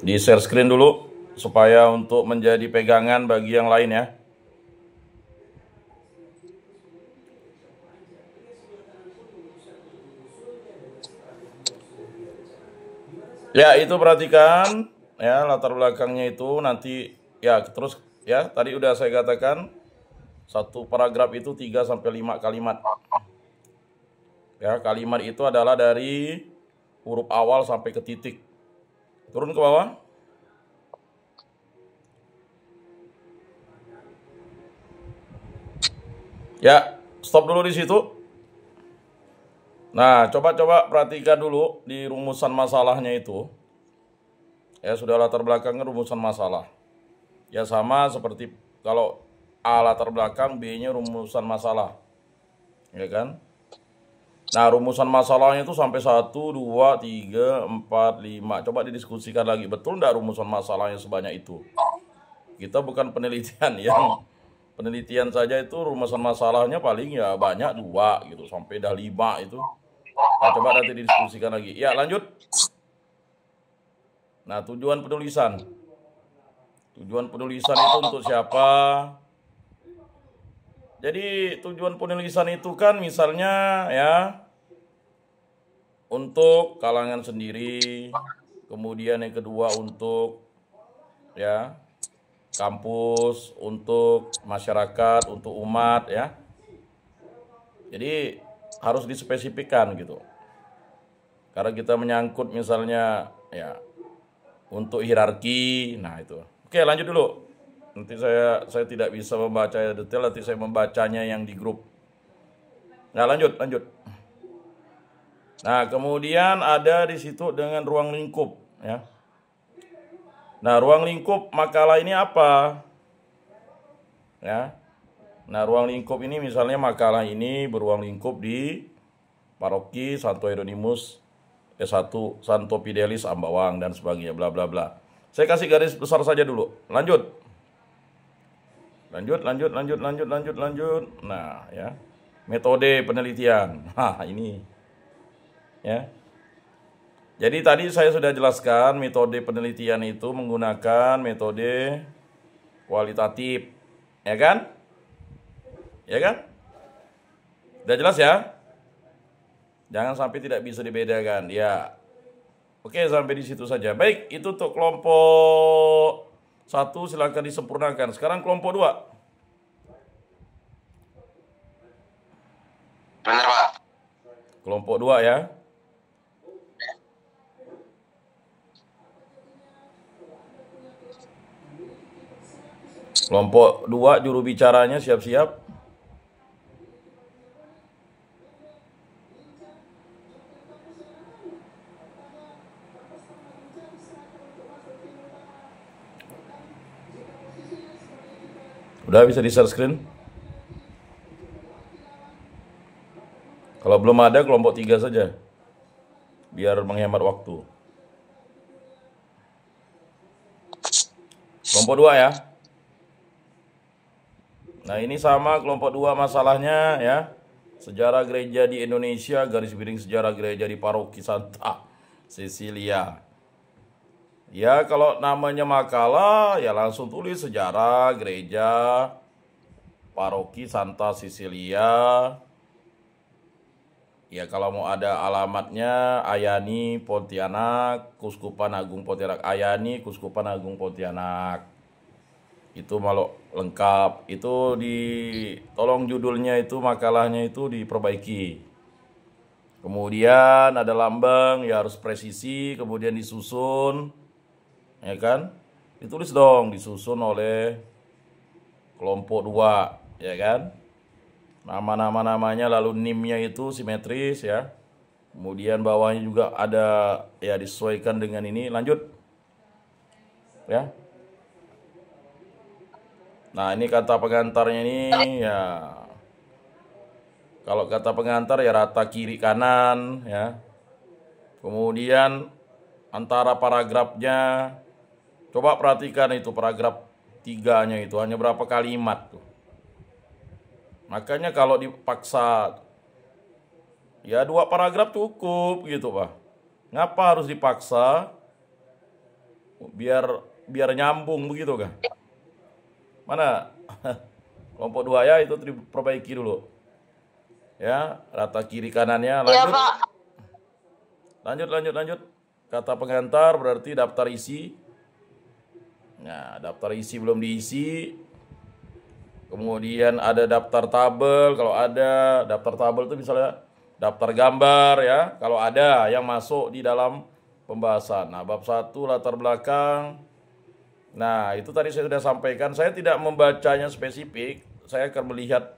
Di share screen dulu supaya untuk menjadi pegangan bagi yang lain ya. Ya, itu perhatikan ya latar belakangnya itu nanti ya terus ya tadi udah saya katakan satu paragraf itu 3 sampai 5 kalimat. Ya, kalimat itu adalah dari huruf awal sampai ke titik. Turun ke bawah. Ya, stop dulu di situ. Nah, coba-coba perhatikan dulu di rumusan masalahnya itu. Ya, sudah latar belakangnya rumusan masalah. Ya sama seperti kalau A latar belakang, B-nya rumusan masalah. Ya kan? Nah, rumusan masalahnya itu sampai 1, 2, 3, 4, 5. Coba didiskusikan lagi. Betul enggak rumusan masalahnya sebanyak itu? Kita bukan penelitian yang penelitian saja itu rumusan masalahnya paling ya banyak 2 gitu. Sampai dah 5 itu. Nah, coba nanti didiskusikan lagi. Ya, lanjut. Nah, tujuan penulisan. Tujuan penulisan itu untuk siapa? Jadi tujuan penulisan itu kan misalnya ya untuk kalangan sendiri, kemudian yang kedua untuk ya kampus, untuk masyarakat, untuk umat ya. Jadi harus dispesifikkan gitu. Karena kita menyangkut misalnya ya untuk hierarki, nah itu. Oke, lanjut dulu. Nanti saya tidak bisa membaca detail, nanti saya membacanya yang di grup. Nah, lanjut. Nah, kemudian ada di situ dengan ruang lingkup ya. Nah, ruang lingkup makalah ini apa? Ya. Nah, ruang lingkup ini misalnya makalah ini beruang lingkup di Paroki Santo Hieronymus S1 Santo Fidelis Ambawang dan sebagainya bla bla bla. Saya kasih garis besar saja dulu. Lanjut. Nah, ya. Metode penelitian. Nah, ini. Ya. Jadi tadi saya sudah jelaskan metode penelitian itu menggunakan metode kualitatif. Ya kan? Ya kan? Udah jelas ya? Jangan sampai tidak bisa dibedakan. Ya. Oke, sampai di situ saja. Baik, itu untuk kelompok 1 silakan disempurnakan. Sekarang kelompok 2. Benar, Pak. Kelompok 2 ya. Kelompok 2 juru bicaranya siap-siap. Udah bisa di share screen? Kalau belum ada kelompok 3 saja. Biar menghemat waktu. Kelompok 2 ya. Nah, ini sama kelompok 2 masalahnya ya. Sejarah gereja di Indonesia, garis miring sejarah gereja di Paroki Santa Cecilia. Ya, kalau namanya makalah ya langsung tulis sejarah gereja Paroki Santa Cecilia. Ya, kalau mau ada alamatnya Ayani Pontianak, Kuskupan Agung Pontianak. Ayani Kuskupan Agung Pontianak. Itu malu lengkap. Itu tolong judulnya itu makalahnya itu diperbaiki. Kemudian ada lambang ya harus presisi, kemudian disusun. Ya kan? Ditulis dong, disusun oleh kelompok 2, ya kan? Nama-namanya lalu NIM-nya itu simetris ya. Kemudian bawahnya juga ada ya disesuaikan dengan ini. Lanjut. Ya. Nah, ini kata pengantarnya ini ya. Kalau kata pengantar ya rata kiri kanan ya. Kemudian antara paragrafnya coba perhatikan itu paragraf 3-nya itu hanya berapa kalimat tuh. Makanya kalau dipaksa ya 2 paragraf cukup gitu, Pak. Ngapa harus dipaksa? biar biar nyambung begitu kan? Mana kelompok 2 ya, itu diperbaiki dulu. Ya, rata kiri kanannya. Iya, Lanjut. Pak. Lanjut. Kata pengantar berarti daftar isi. Nah, daftar isi belum diisi. Kemudian ada daftar tabel, kalau ada daftar tabel itu misalnya daftar gambar ya, kalau ada yang masuk di dalam pembahasan. Nah, bab 1 latar belakang. Nah, itu tadi saya sudah sampaikan, saya tidak membacanya spesifik, saya akan melihat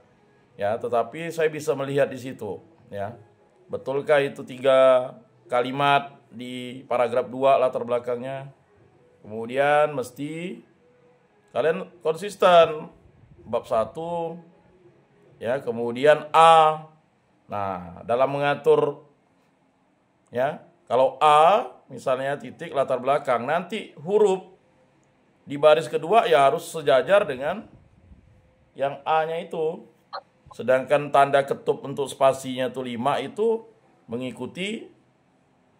ya, tetapi saya bisa melihat di situ ya. Betulkah itu 3 kalimat di paragraf 2 latar belakangnya? Kemudian mesti kalian konsisten bab 1 ya, kemudian A. Nah, dalam mengatur ya, kalau A misalnya titik latar belakang, nanti huruf di baris kedua ya harus sejajar dengan yang A-nya itu. Sedangkan tanda ketup untuk spasinya itu 5 itu mengikuti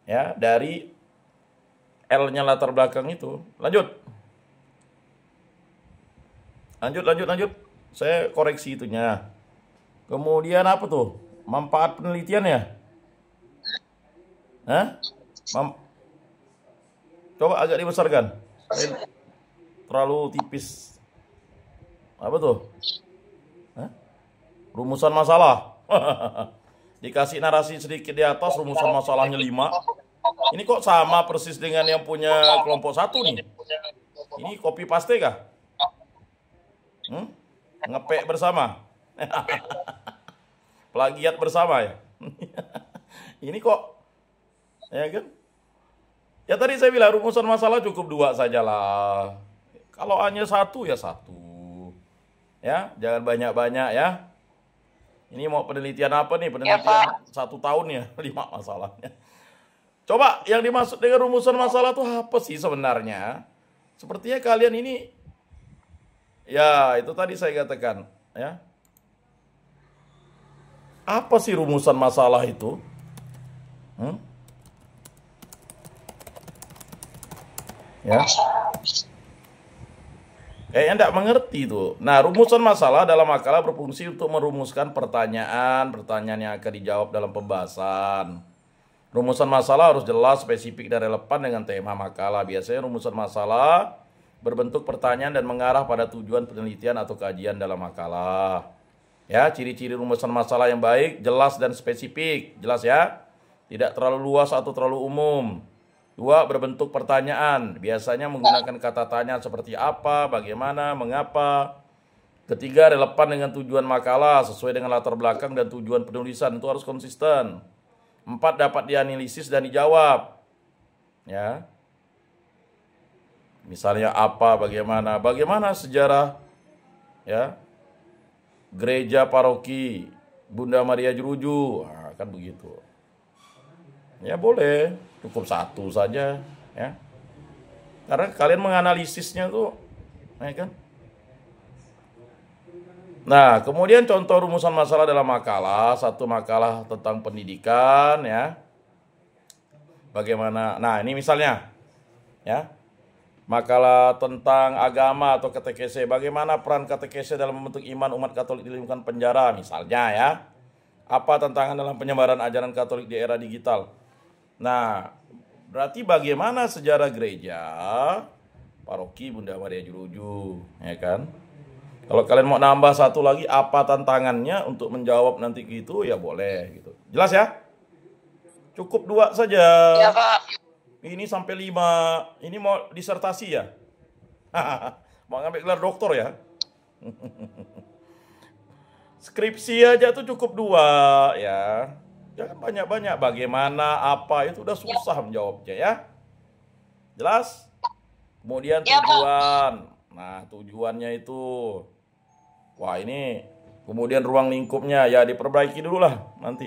ya dari L-nya latar belakang itu. Lanjut. Saya koreksi itunya. Kemudian apa tuh? Manfaat penelitian ya? Hah? Coba agak dibesarkan. Terlalu tipis. Apa tuh? Hah? Rumusan masalah. Dikasih narasi sedikit di atas, rumusan masalahnya 5. Ini kok sama persis dengan yang punya kelompok 1 nih? Ini copy paste kah? Ngepek bersama? Plagiat bersama ya? Ini kok, ya kan? Ya tadi saya bilang rumusan masalah cukup 2 sajalah. Kalau hanya 1 ya 1. Ya, jangan banyak-banyak ya. Ini mau penelitian apa nih? Penelitian 1 tahun ya, 5 masalahnya. Coba yang dimaksud dengan rumusan masalah itu apa sih sebenarnya? Sepertinya kalian ini, ya itu tadi saya katakan ya. Apa sih rumusan masalah itu? Ya. Kayaknya enggak mengerti tuh. Nah, rumusan masalah dalam makalah berfungsi untuk merumuskan pertanyaan yang akan dijawab dalam pembahasan. Rumusan masalah harus jelas, spesifik, dan relevan dengan tema makalah. Biasanya rumusan masalah berbentuk pertanyaan dan mengarah pada tujuan penelitian atau kajian dalam makalah. Ya, ciri-ciri rumusan masalah yang baik, jelas dan spesifik. Jelas ya? Tidak terlalu luas atau terlalu umum. 2, berbentuk pertanyaan. Biasanya menggunakan kata tanya seperti apa, bagaimana, mengapa. 3, relevan dengan tujuan makalah, sesuai dengan latar belakang dan tujuan penulisan. Itu harus konsisten. 4, dapat dianalisis dan dijawab. Ya. Misalnya apa, bagaimana sejarah ya gereja paroki Bunda Maria Jeruju. Nah, kan begitu. Ya boleh, cukup 1 saja ya. Karena kalian menganalisisnya tuh, ya kan? Nah, kemudian contoh rumusan masalah dalam makalah, 1 makalah tentang pendidikan ya. Bagaimana? Nah, ini misalnya ya. Makalah tentang agama atau katekese, bagaimana peran katekese dalam membentuk iman umat Katolik di lingkungan penjara misalnya ya. Apa tantangan dalam penyebaran ajaran Katolik di era digital? Nah, berarti bagaimana sejarah gereja paroki Bunda Maria Jeruju, ya kan? Kalau kalian mau nambah 1 lagi, apa tantangannya untuk menjawab nanti gitu, ya boleh gitu. Jelas ya? Cukup 2 saja. Ya, Pak. Ini sampai 5. Ini mau disertasi ya? Mau ngambil gelar doktor ya? Skripsi aja tuh cukup 2 ya. Jangan banyak-banyak. Bagaimana, apa, itu udah susah menjawabnya ya. Jelas? Kemudian tujuan. Nah, tujuannya itu. Wah, ini. Kemudian ruang lingkupnya. Ya, diperbaiki dulu lah nanti.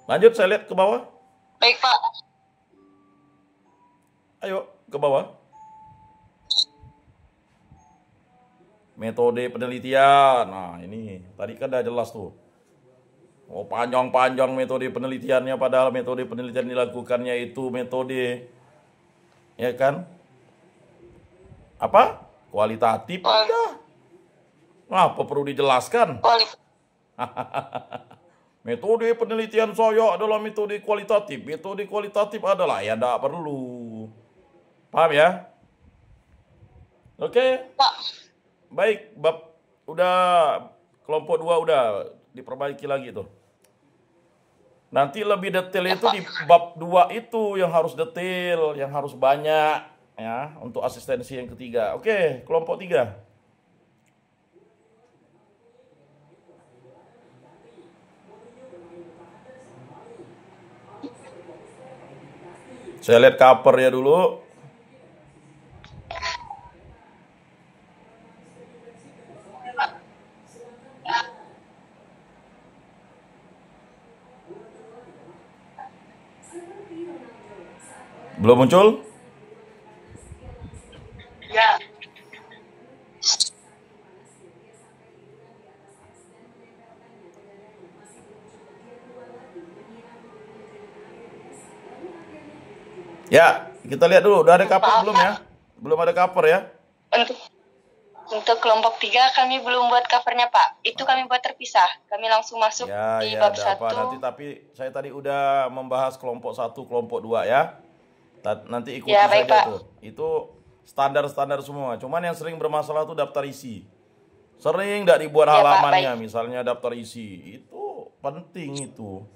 Lanjut, saya lihat ke bawah. Baik, Pak. Ayo, ke bawah. Metode penelitian. Nah, ini. Tadi kan udah jelas tuh. Oh, panjang-panjang metode penelitiannya. Padahal metode penelitian dilakukannya itu metode. Ya kan? Apa? Kualitatif? Udah. Ngapa perlu dijelaskan? Metode penelitian saya adalah metode kualitatif. Metode kualitatif adalah ya enggak perlu. Paham ya? Oke. Pak. Baik, bab udah kelompok 2 udah diperbaiki lagi tuh. Nanti lebih detail itu di bab 2 itu yang harus detail, yang harus banyak ya untuk asistensi yang ketiga. Oke, kelompok 3. Saya lihat cover ya dulu. Belum muncul? Ya. Ya, kita lihat dulu. Udah ada cover belum ya? Belum ada cover ya? Untuk kelompok 3 kami belum buat covernya, Pak. Itu kami buat terpisah. Kami langsung masuk di bab 1. Nanti tapi saya tadi udah membahas kelompok 1, kelompok 2 ya. Nanti ikuti Ya, baik, saja Pak. tuh. Itu standar-standar semua. Cuman yang sering bermasalah tuh daftar isi. Sering nggak dibuat Ya, Pak, halamannya, baik. misalnya daftar isi. Itu penting itu.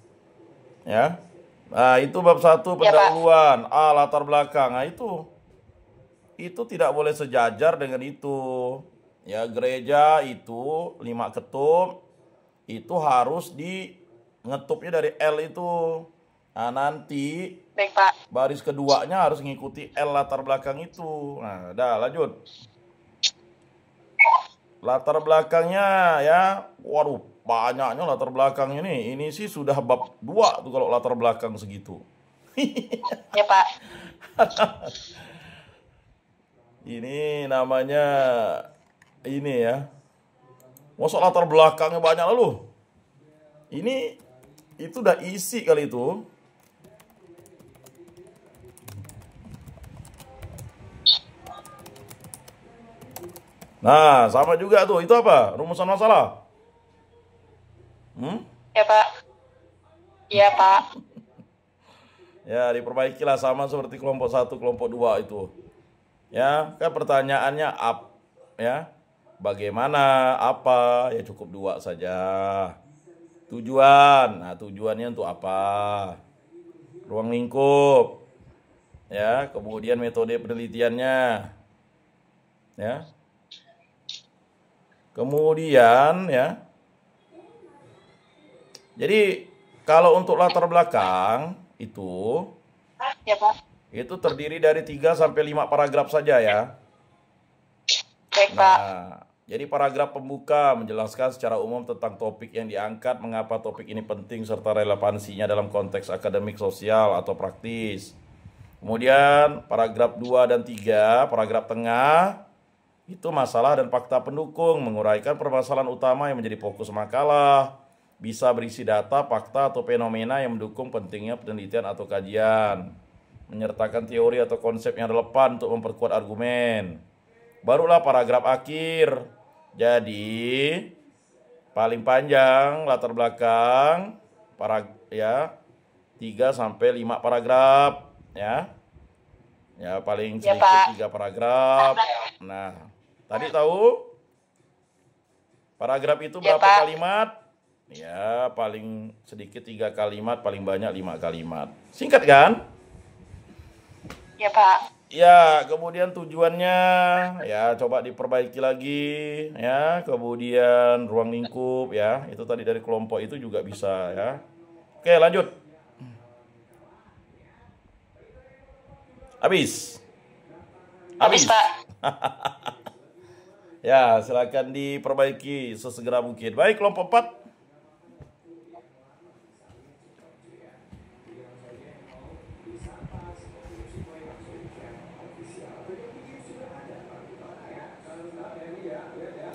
Ya. Nah, itu bab 1 pendahuluan. Latar belakang. Nah, itu tidak boleh sejajar dengan itu. Ya, gereja itu 5 ketum itu harus di ngetupnya dari L itu. Nah, nanti Baik, Pak. baris keduanya harus ngikuti L latar belakang itu. Nah, dah lanjut. Latar belakangnya ya, waduh, banyaknya latar belakangnya nih. Ini sih sudah bab 2 tuh kalau latar belakang segitu. Ya, Pak. Ini namanya ini ya. Masa latar belakangnya banyak lalu. Ini itu udah isi kali itu. Nah, sama juga tuh. Itu apa? Rumusan masalah. Ya, Pak. Iya, Pak. Ya, diperbaikilah sama seperti kelompok 1, kelompok 2 itu. Ya, kan pertanyaannya ya. Bagaimana, apa? Ya cukup 2 saja. Tujuan. Nah, tujuannya untuk apa? Ruang lingkup. Ya, kemudian metode penelitiannya. Ya. Kemudian ya. Jadi kalau untuk latar belakang itu Ya, Pak. itu terdiri dari 3 sampai 5 paragraf saja ya. Baik, Pak. Jadi paragraf pembuka menjelaskan secara umum tentang topik yang diangkat, mengapa topik ini penting serta relevansinya dalam konteks akademik, sosial atau praktis. Kemudian paragraf 2 dan 3, paragraf tengah itu masalah dan fakta pendukung, menguraikan permasalahan utama yang menjadi fokus makalah, bisa berisi data, fakta atau fenomena yang mendukung pentingnya penelitian atau kajian, menyertakan teori atau konsep yang relevan untuk memperkuat argumen. Barulah paragraf akhir. Jadi paling panjang latar belakang ya 3 sampai 5 paragraf ya. Ya paling sedikit 3 paragraf. Nah, tadi tahu paragraf itu berapa kalimat? Ya, paling sedikit 3 kalimat, paling banyak 5 kalimat. Singkat kan? Ya, Pak. Ya, kemudian tujuannya ya coba diperbaiki lagi ya. Kemudian ruang lingkup ya. Itu tadi dari kelompok itu juga bisa ya. Oke, lanjut. Habis, Pak. Ya, silakan diperbaiki sesegera mungkin. Baik, kelompok 4.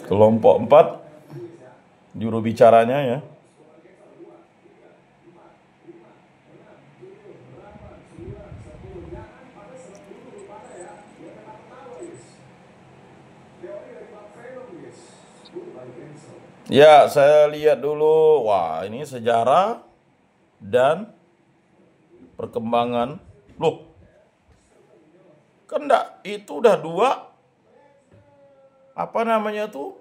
Kelompok 4 juru bicaranya ya. Ya, saya lihat dulu. Wah, ini sejarah dan perkembangan. Loh, kan enggak, itu udah dua, apa namanya tuh?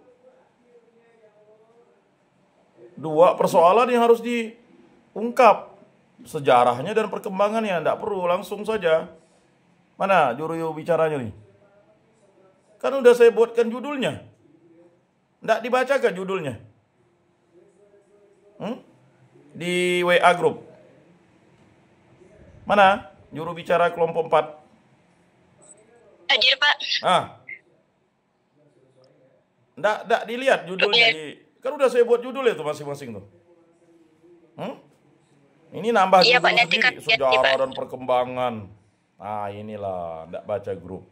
Dua persoalan yang harus diungkap. Sejarahnya dan perkembangannya, enggak perlu langsung saja. Mana juru bicaranya nih? Kan udah saya buatkan judulnya. Enggak dibacakan judulnya. Di WA grup. Mana juru bicara kelompok 4? Hadir, Pak. Enggak dilihat judulnya kan udah saya buat judul itu masing-masing tuh. Ini nambah Iya, judul Pak, nanti sendiri, kan sejarah dan perkembangan. Nah, inilah enggak baca grup.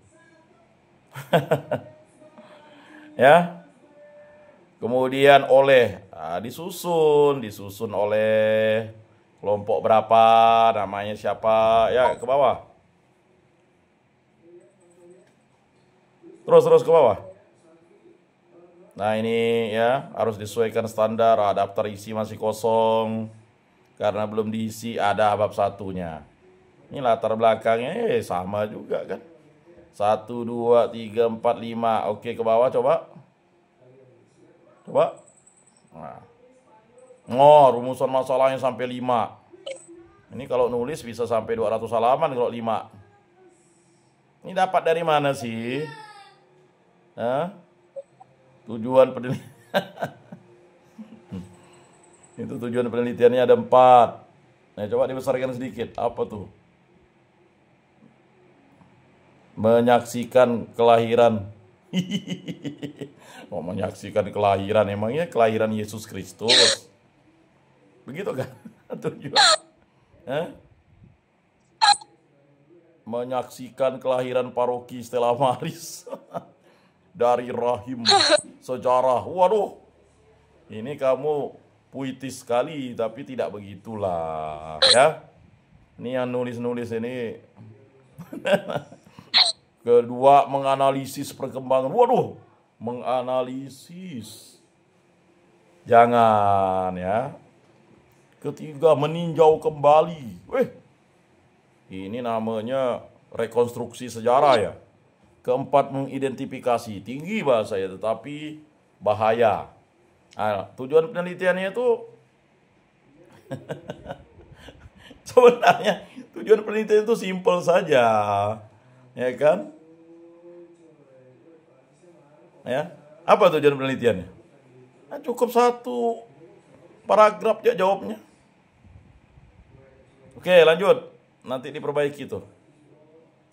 Ya. Kemudian disusun oleh kelompok berapa, namanya siapa, ya ke bawah. Terus ke bawah. Nah, ini ya harus disesuaikan standar. Daftar isi masih kosong karena belum diisi, ada bab satunya. Ini latar belakangnya sama juga kan. 1, 2, 3, 4, 5. Oke, ke bawah coba. Nah. Rumusan masalahnya sampai 5. Ini kalau nulis bisa sampai 200 halaman kalau 5. Ini dapat dari mana sih? Tujuan penelitian. Itu tujuan penelitiannya ada 4. Nah, coba dibesarkan sedikit. Apa tuh? Menyaksikan kelahiran. Mau menyaksikan kelahiran, emangnya kelahiran Yesus Kristus? Begitu kan? Tujuan. Menyaksikan kelahiran paroki Stella Maris. Dari rahim sejarah. Waduh, ini kamu puitis sekali, tapi tidak begitulah ya. Ini yang nulis ini. Kedua, menganalisis perkembangan. Waduh, menganalisis. Jangan ya. Ketiga, meninjau kembali. Ini namanya rekonstruksi sejarah ya. Keempat, mengidentifikasi. Tinggi bahasa ya, tetapi bahaya. Nah, tujuan penelitiannya itu sebenarnya tujuan penelitian itu simpel saja. Ya kan? Ya. Apa tujuan penelitiannya? Nah, cukup 1 paragraf ya jawabnya. Oke, lanjut. Nanti diperbaiki tuh.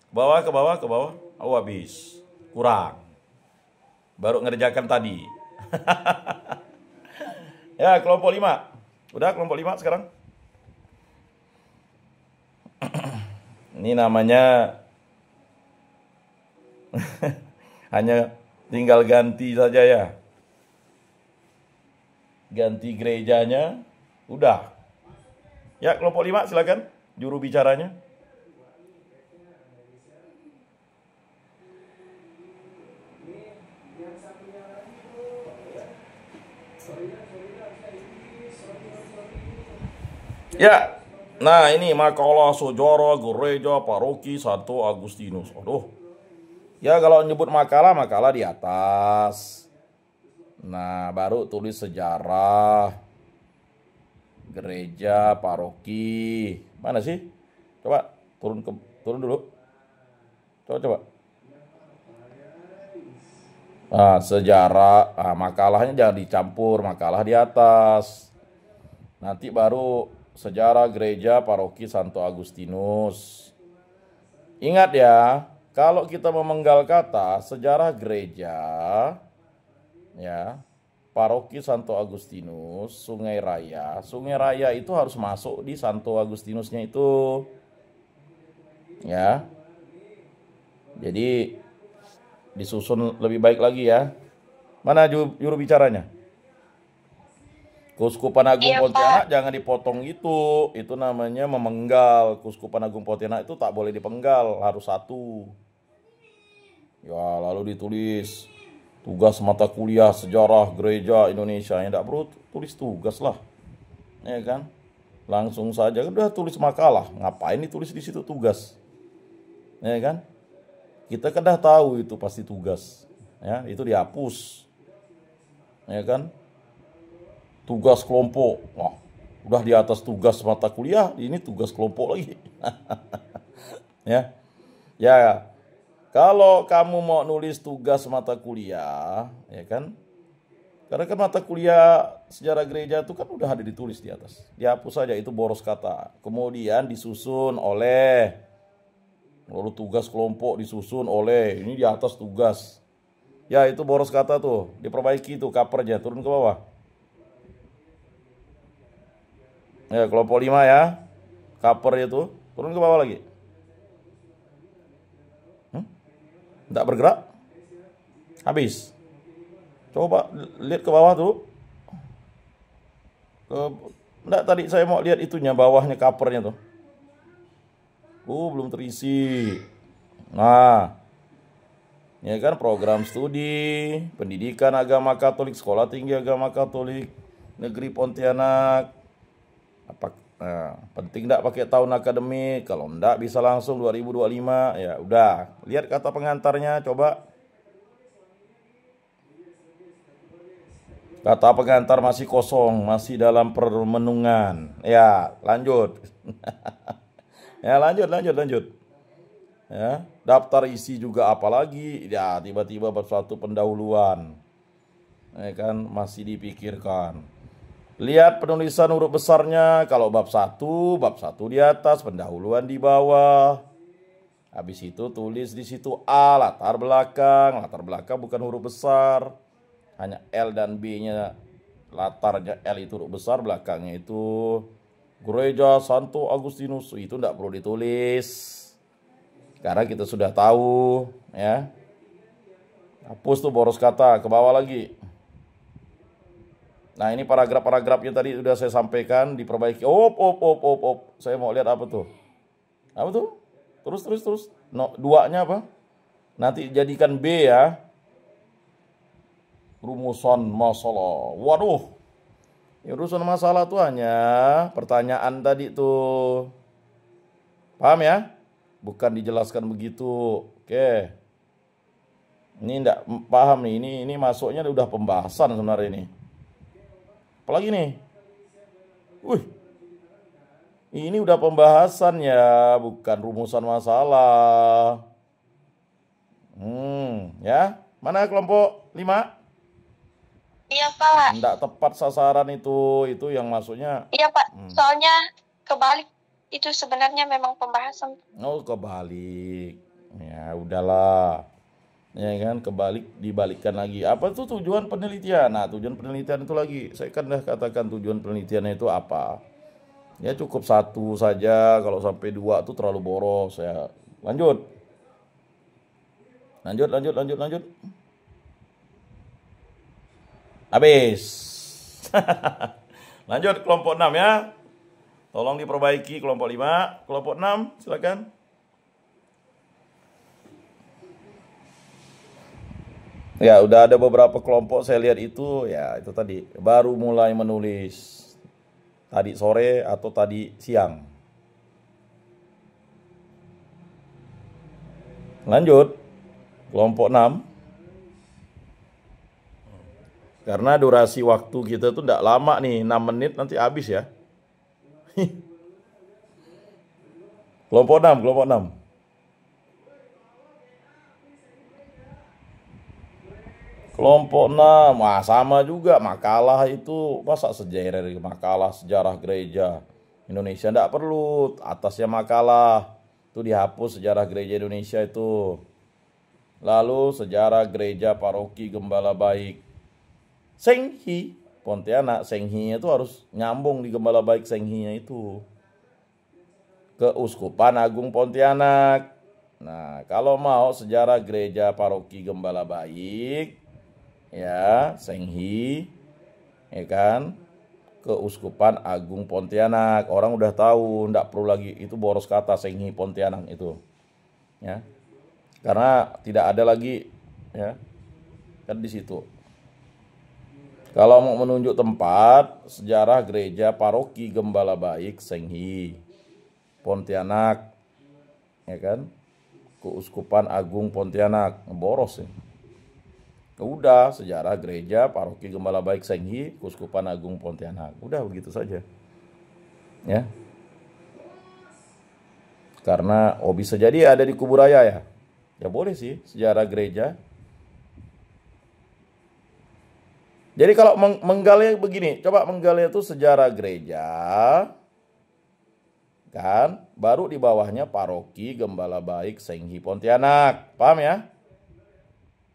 Ke bawah. Oh, habis. Kurang. Baru ngerjakan tadi. Ya, kelompok 5. Udah kelompok 5 sekarang? Ini namanya hanya tinggal ganti saja ya. Ganti gerejanya. Udah. Ya, kelompok 5 silakan. Juru bicaranya. Ya, nah ini makalah sejarah gereja paroki Santo Agustinus. Aduh, ya kalau nyebut makalah di atas. Nah, baru tulis sejarah gereja paroki. Mana sih? Coba turun dulu. Coba. Nah, sejarah, makalahnya jangan dicampur, makalah di atas. Nanti baru sejarah gereja paroki Santo Agustinus. Ingat ya, kalau kita memenggal kata sejarah gereja, ya, paroki Santo Agustinus, Sungai Raya itu harus masuk di Santo Agustinusnya itu. Ya. Jadi disusun lebih baik lagi ya. Mana juru bicaranya? Keuskupan Agung Pontianak jangan dipotong itu. Itu namanya memenggal. Keuskupan Agung Pontianak itu tak boleh dipenggal, harus 1. Ya, lalu ditulis tugas mata kuliah sejarah gereja Indonesia, ya tidak perlu tulis tugas lah, ya kan? Langsung saja udah tulis makalah, ngapain ditulis di situ tugas, ya kan? Kita kan dah tahu itu pasti tugas, ya itu dihapus, ya kan? Tugas kelompok, wah udah di atas tugas mata kuliah, ini tugas kelompok lagi. Ya, ya. Kalau kamu mau nulis tugas mata kuliah, ya kan? Karena kan mata kuliah sejarah gereja itu kan udah ada ditulis di atas. Dihapus saja, itu boros kata. Kemudian disusun oleh, lalu tugas kelompok disusun oleh, ini di atas tugas. Ya itu boros kata tuh, diperbaiki tuh covernya, turun ke bawah. Ya kelompok 5 ya, covernya tuh, turun ke bawah lagi. Tidak bergerak, habis. Coba lihat ke bawah tuh. Enggak, tadi saya mau lihat itunya, bawahnya covernya tuh. Belum terisi. Nah, ya kan, program studi pendidikan agama Katolik, sekolah tinggi agama Katolik negeri Pontianak. Penting enggak pakai tahun akademik? Kalau enggak bisa langsung 2025. Ya udah, lihat kata pengantarnya coba. Kata pengantar masih kosong, masih dalam permenungan. Ya, lanjut. Ya, lanjut. Ya, daftar isi juga apalagi? Ya, tiba-tiba bab 1 pendahuluan. Ya kan, masih dipikirkan. Lihat penulisan huruf besarnya, kalau bab 1 di atas, pendahuluan di bawah. Habis itu tulis di situ A, latar belakang. Latar belakang bukan huruf besar. Hanya L dan B-nya, latarnya L itu huruf besar, belakangnya itu Gereja Santo Agustinus. Itu enggak perlu ditulis, karena kita sudah tahu, ya. Hapus tuh boros kata, ke bawah lagi. Nah, ini paragraf-paragrafnya tadi sudah saya sampaikan, diperbaiki. Saya mau lihat apa tuh? Apa tuh? Terus. No, 2-nya apa? Nanti jadikan B ya. Rumusan masalah. Waduh. Ya, rumusan masalah tuh hanya pertanyaan tadi tuh. Paham ya? Bukan dijelaskan begitu. Oke. Ini enggak paham nih. Ini masuknya udah pembahasan sebenarnya ini. Apalagi nih? Ini udah pembahasan ya, bukan rumusan masalah. Ya. Mana kelompok 5? Iya, Pak. Enggak tepat sasaran itu yang masuknya. Iya, Pak. Soalnya kebalik, itu sebenarnya memang pembahasan. Oh, kebalik. Ya, udahlah. Ya kan, kebalik, dibalikkan lagi. Apa tuh tujuan penelitian? Nah, tujuan penelitian itu lagi, saya kan dah katakan tujuan penelitiannya itu apa. Ya cukup 1 saja, kalau sampai 2 tuh terlalu boros ya. Lanjut. Habis. Lanjut kelompok 6 ya. Tolong diperbaiki kelompok 5, kelompok 6 silakan. Ya, udah ada beberapa kelompok saya lihat itu, ya itu tadi baru mulai menulis. Tadi sore atau tadi siang. Lanjut. Kelompok 6. Karena durasi waktu kita tuh enggak lama nih, 6 menit nanti habis ya. Kelompok 6. Kelompok 6, sama juga makalah itu, masa makalah sejarah gereja Indonesia enggak perlu, atasnya makalah itu dihapus, sejarah gereja Indonesia itu. Lalu sejarah gereja paroki Gembala Baik Senghi Pontianak, Senghinya itu harus nyambung di Gembala Baik Senghinya itu. Keuskupan Agung Pontianak. Nah, kalau mau sejarah gereja paroki Gembala Baik, ya, Senghi, ya kan, Keuskupan Agung Pontianak. Orang udah tahu, enggak perlu lagi itu boros kata Senghi Pontianak itu. Ya. Karena tidak ada lagi ya Kan di situ. Kalau mau menunjuk tempat, sejarah gereja paroki Gembala Baik Senghi, Pontianak, ya kan? Keuskupan Agung Pontianak, boros ya. Udah, sejarah gereja paroki Gembala Baik Senghi, Keuskupan Agung Pontianak. Udah begitu saja. Ya. Karena bisa jadi ada di Kuburaya ya. Ya boleh sih, sejarah gereja. Jadi kalau menggalnya begini, coba menggalnya itu sejarah gereja, kan? Baru di bawahnya paroki Gembala Baik Senghi Pontianak. Paham ya?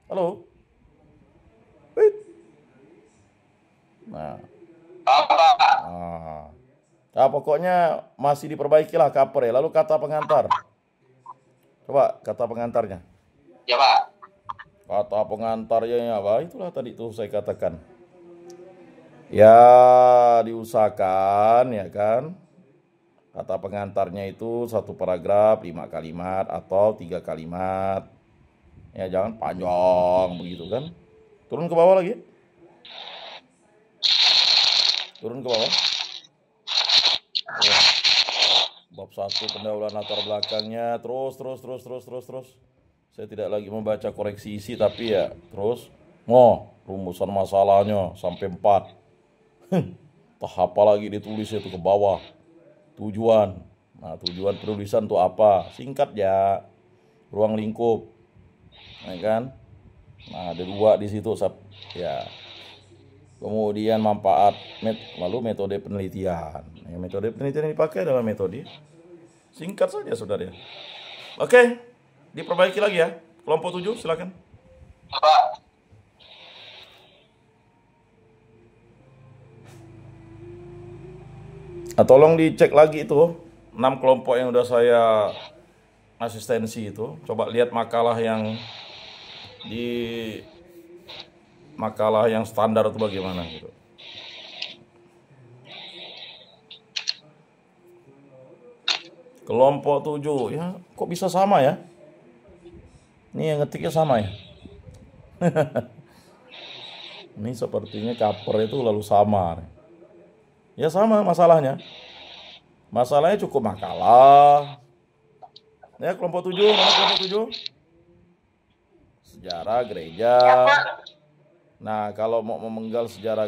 Halo? Nah. Nah, pokoknya masih diperbaikilah cover ya. Lalu kata pengantar. Coba kata pengantarnya. Ya Pak. Kata pengantarnya apa? Itulah tadi tuh saya katakan. Ya diusahakan ya kan. Kata pengantarnya itu 1 paragraf 5 kalimat atau 3 kalimat. Ya jangan panjang begitu kan. Turun ke bawah lagi. Turun ke bawah. Bab 1 pendahuluan latar belakangnya. Terus. Saya tidak lagi membaca koreksi isi tapi ya terus. Rumusan masalahnya sampai 4. Tak apa lagi ditulis itu ke bawah. Tujuan. Nah, tujuan penulisan itu apa? Singkat ya. Ruang lingkup. Ya kan? Nah, ada 2 di situ ya. Kemudian manfaat, lalu metode penelitian. Ya, metode penelitian yang dipakai adalah metode singkat saja, saudara. Oke, diperbaiki lagi ya. Kelompok 7, silakan. Tolong dicek lagi itu 6 kelompok yang udah saya asistensi itu. Coba lihat makalah yang standar itu bagaimana gitu. Kelompok 7 ya kok bisa sama ya? Ini yang ngetiknya sama ya? Ini sepertinya cover itu lalu sama. Ya sama masalahnya. Masalahnya cukup makalah. Ya kelompok 7, mana kelompok 7? Sejarah gereja. Nah, kalau mau memenggal sejarah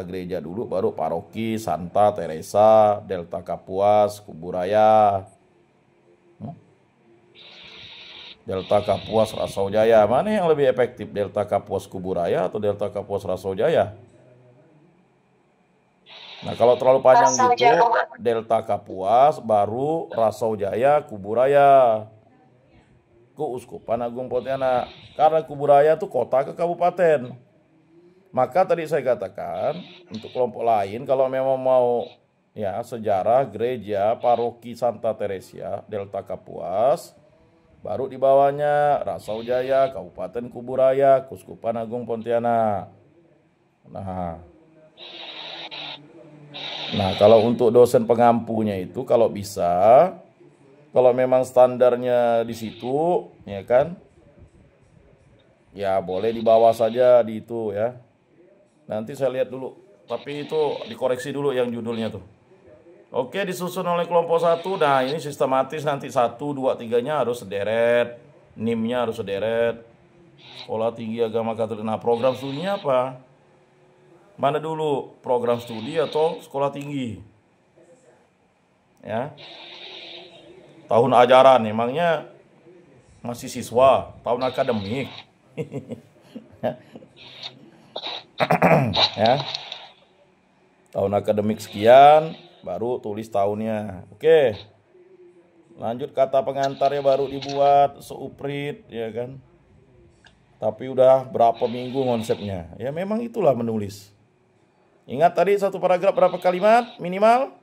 gereja dulu baru paroki Santa Teresa, Delta Kapuas, Kuburaya. Delta Kapuas, Rasau Jaya. Mana yang lebih efektif? Delta Kapuas Kuburaya atau Delta Kapuas Rasau Jaya? Nah, kalau terlalu panjang gitu, Delta Kapuas baru Rasau Jaya, Kuburaya. Keuskupan Agung Pontianak. Karena Kuburaya itu kota ke kabupaten. Maka tadi saya katakan untuk kelompok lain kalau memang mau ya sejarah gereja paroki Santa Teresia Delta Kapuas, baru di bawahnya Rasau Jaya, Kabupaten Kuburaya, Keuskupan Agung Pontianak. Nah, kalau untuk dosen pengampunya itu kalau bisa, kalau memang standarnya di situ, ya kan? Ya boleh di bawah saja di itu ya. Nanti saya lihat dulu. Tapi itu dikoreksi dulu yang judulnya tuh. Oke, disusun oleh kelompok 1. Nah, ini sistematis nanti 1, 2, 3-nya harus sederet. NIM-nya harus sederet. Sekolah Tinggi Agama Katolik. Nah, program studinya apa? Mana dulu? Program studi atau sekolah tinggi? Ya. Tahun ajaran emangnya masih siswa, tahun akademik. Ya. Tahun akademik sekian baru tulis tahunnya. Oke. Lanjut kata pengantarnya baru dibuat seuprit ya kan. Tapi udah berapa minggu konsepnya. Ya memang itulah menulis. Ingat tadi 1 paragraf berapa kalimat minimal?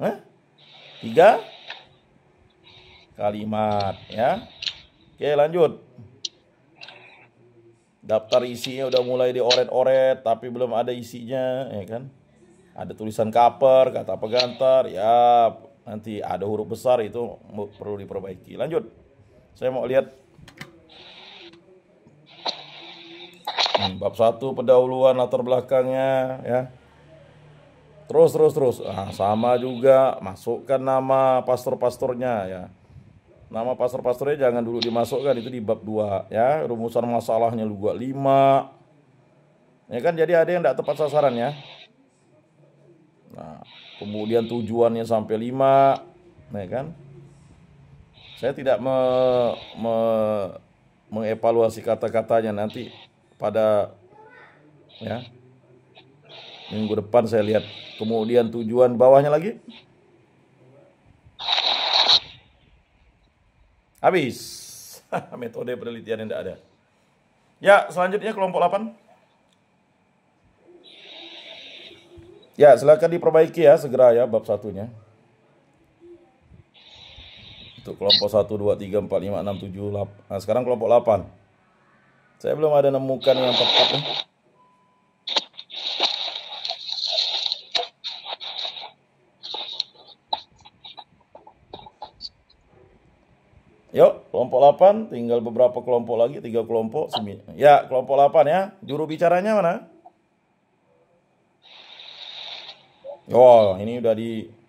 3 kalimat ya. Oke, lanjut. Daftar isinya udah mulai dioret-oret tapi belum ada isinya ya kan. Ada tulisan cover, kata pengantar, ya nanti ada huruf besar itu perlu diperbaiki. Lanjut. Saya mau lihat Bab 1 pendahuluan latar belakangnya ya. Terus. Nah, sama juga masukkan nama pastor-pastornya ya. Nama pastor-pastornya jangan dulu dimasukkan, itu di bab 2 ya. Rumusan masalahnya juga 5. Ya kan, jadi ada yang tidak tepat sasaran ya. Nah, kemudian tujuannya sampai 5, ya kan? Saya tidak mengevaluasi kata-katanya, nanti pada ya minggu depan saya lihat. Kemudian tujuan bawahnya lagi. Habis. Metode penelitian yang tidak ada. Ya, selanjutnya kelompok 8. Ya, silakan diperbaiki ya segera ya bab 1-nya. Untuk kelompok 1, 2, 3, 4, 5, 6, 7, 8. Nah, sekarang kelompok 8. Saya belum ada nemukan yang tepat nih. Yuk, kelompok 8, tinggal beberapa kelompok lagi, 3 kelompok. Ya, kelompok 8 ya. Juru bicaranya mana? Oh, ini udah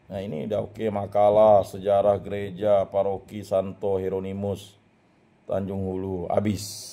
nah ini udah oke. Makalah sejarah gereja paroki Santo Hieronymus Tanjung Hulu. Habis.